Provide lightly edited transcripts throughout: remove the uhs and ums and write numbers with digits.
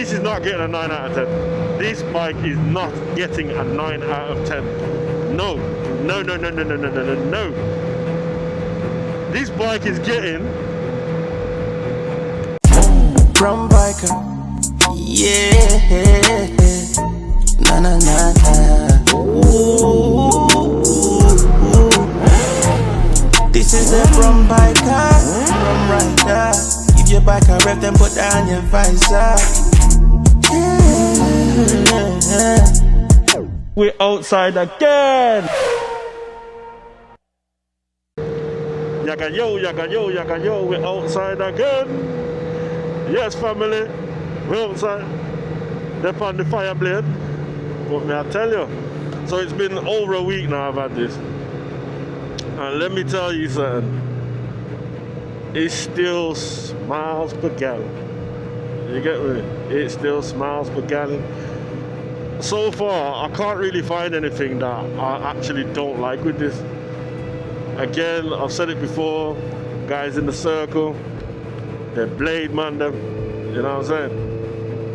This is not getting a 9 out of 10. This bike is not getting a 9 out of 10. No. No, no, no, no, no, no, no, no, no. This bike is getting... Brum biker. Yeah. Na na na na. Ooh. This is a Brum biker. Brum rider. Give your bike a rev, then put down your visor. Yeah. We're outside again. Yaga yo, yaga yo, yaga yo. We're outside again. Yes, family. We're outside. They're on the Fireblade. But may I tell you? So it's been over a week now I've had this. And let me tell you something. It still smiles per gallon. You get me? It still smiles per gallon. So far, I can't really find anything that I actually don't like with this. Again, I've said it before, guys in the circle, they're blade man them, you know what I'm saying?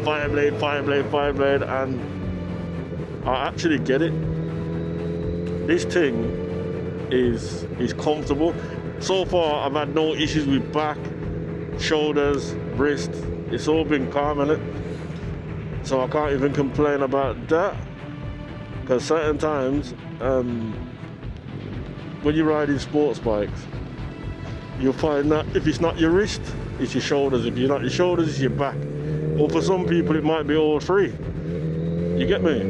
Fireblade, Fireblade, Fireblade, and I actually get it. This thing is comfortable. So far, I've had no issues with back, shoulders, wrist. It's all been calm in it. So I can't even complain about that. Because certain times, when you're riding sports bikes, you'll find that if it's not your wrist, it's your shoulders. If you're not your shoulders, it's your back. Or for some people, it might be all three. You get me?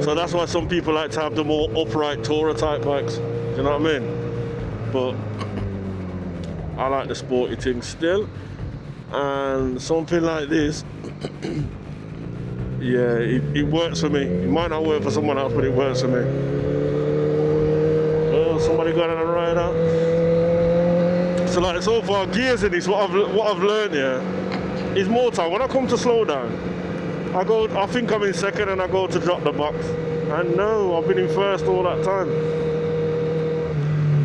So that's why some people like to have the more upright tourer type bikes. You know what I mean? But I like the sporty thing still. And something like this, yeah, it works for me. It might not work for someone else, but it works for me. Oh, somebody got on a ride out. So like so far, gears in this, what I've learned here is more time. When I come to slow down, I think I'm in second and I go to drop the box. And no, I've been in first all that time.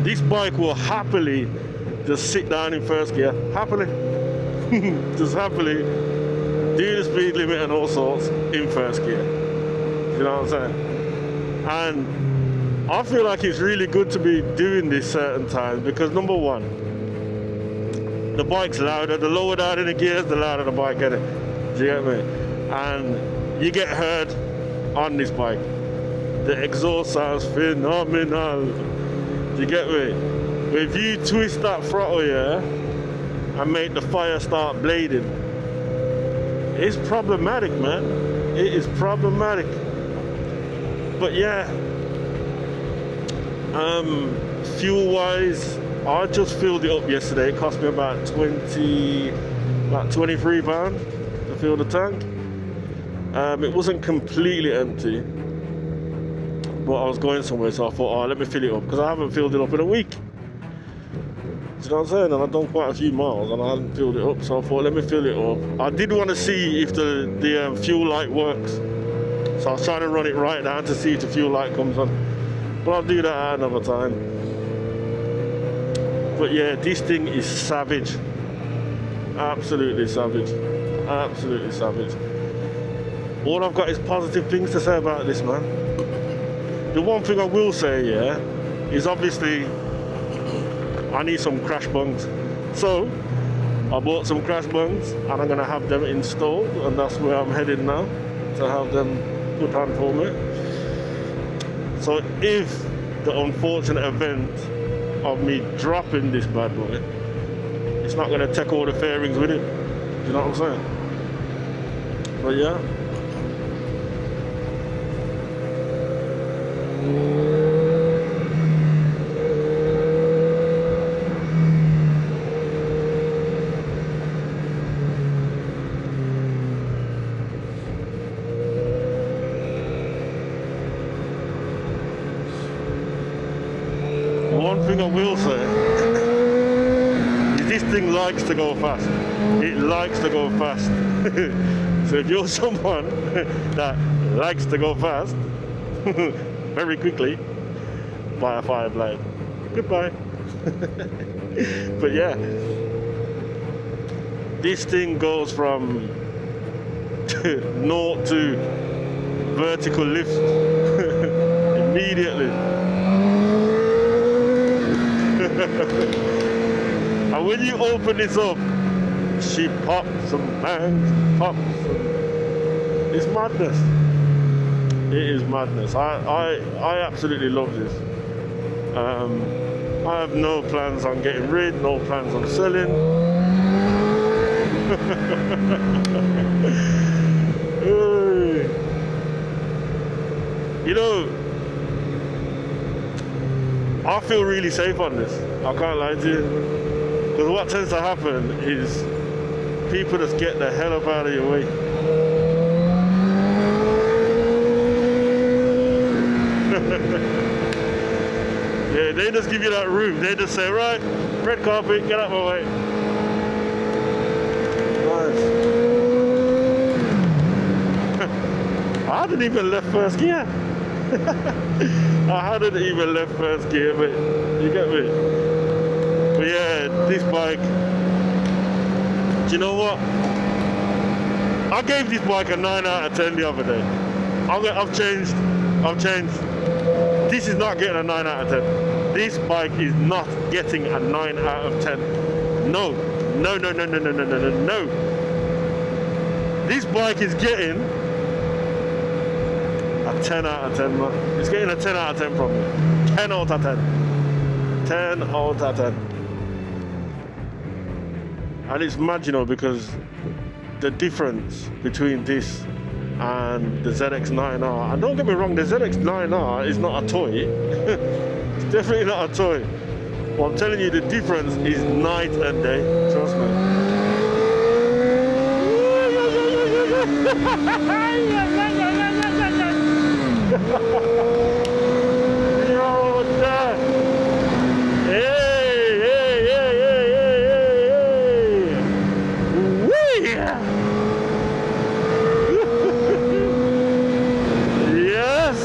This bike will happily just sit down in first gear, happily. Just happily do the speed limit and all sorts in first gear. You know what I'm saying? And I feel like it's really good to be doing this certain times because number one, the bike's louder. The lower down in the gears, the louder the bike gets. Do you get me? And you get heard on this bike. The exhaust sounds phenomenal. Do you get me? But if you twist that throttle here and make the fire start blading, it's problematic, man. It is problematic. But yeah, fuel wise, I just filled it up yesterday. It cost me about £23 to fill the tank. It wasn't completely empty, but I was going somewhere, so I thought, oh, let me fill it up because I haven't filled it up in a week. Do you know what I'm saying? And I've done quite a few miles and I hadn't filled it up, so I thought, let me fill it up. I did want to see if the fuel light works, so I was trying to run it right down to see if the fuel light comes on. But I'll do that at another time. But yeah, this thing is savage. Absolutely savage. Absolutely savage. All I've got is positive things to say about this, man. The one thing I will say, yeah, is obviously I need some crash bungs. So I bought some crash bungs and I'm gonna have them installed, and that's where I'm heading now, to have them put on for me. So if the unfortunate event of me dropping this bad boy, it's not gonna take all the fairings with it. You know what I'm saying? But yeah. One thing I will say is this thing likes to go fast. It likes to go fast. So if you're someone that likes to go fast very quickly, buy a Fireblade. Goodbye. But yeah, This thing goes from 0 to vertical lift immediately. And when you open this up, she pops and bangs, pops. It's madness. It is madness. I absolutely love this. I have no plans on getting rid, no plans on selling. You know, I feel really safe on this. I can't lie to you. Because what tends to happen is people just get the hell up out of your way. Yeah, they just give you that room. They just say, right, red carpet, get out of my way. Nice. I hadn't even left first gear. I hadn't even left first gear, but you get me? But yeah, this bike, do you know what? I gave this bike a 9 out of 10 the other day. I've changed. This is not getting a 9 out of 10. This bike is not getting a 9 out of 10. No. This bike is getting a 10 out of 10, man. It's getting a 10 out of 10 from me. 10 out of 10. 10 out of 10. And it's mad, you know, because the difference between this and the ZX9R, and don't get me wrong, the ZX9R is not a toy. It's definitely not a toy. But I'm telling you, the difference is night and day. Trust me. Yo, that. Hey. Wee. Yes.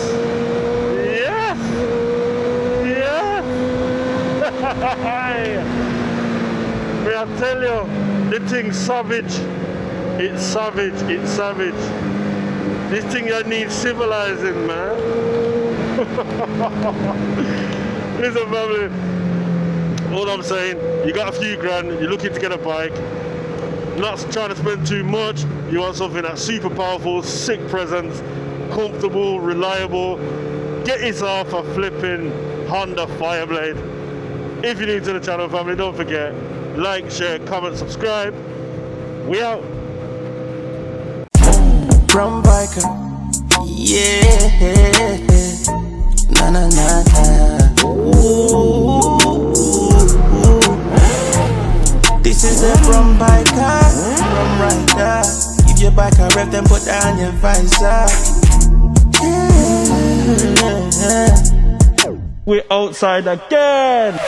May I tell you, the thing's savage. It's savage. This thing needs civilizing, man. Listen, family. All I'm saying, you got a few grand, you're looking to get a bike, not trying to spend too much, you want something that's super powerful, sick presence, comfortable, reliable, get yourself a flipping Honda Fireblade. If you're new to the channel, family, don't forget, like, share, comment, subscribe. We out. Brum biker, yeah, na. Ooh. This is a Brum biker, Brum rider. Give your bike a rev, then put down your visor. Yeah. We're outside again.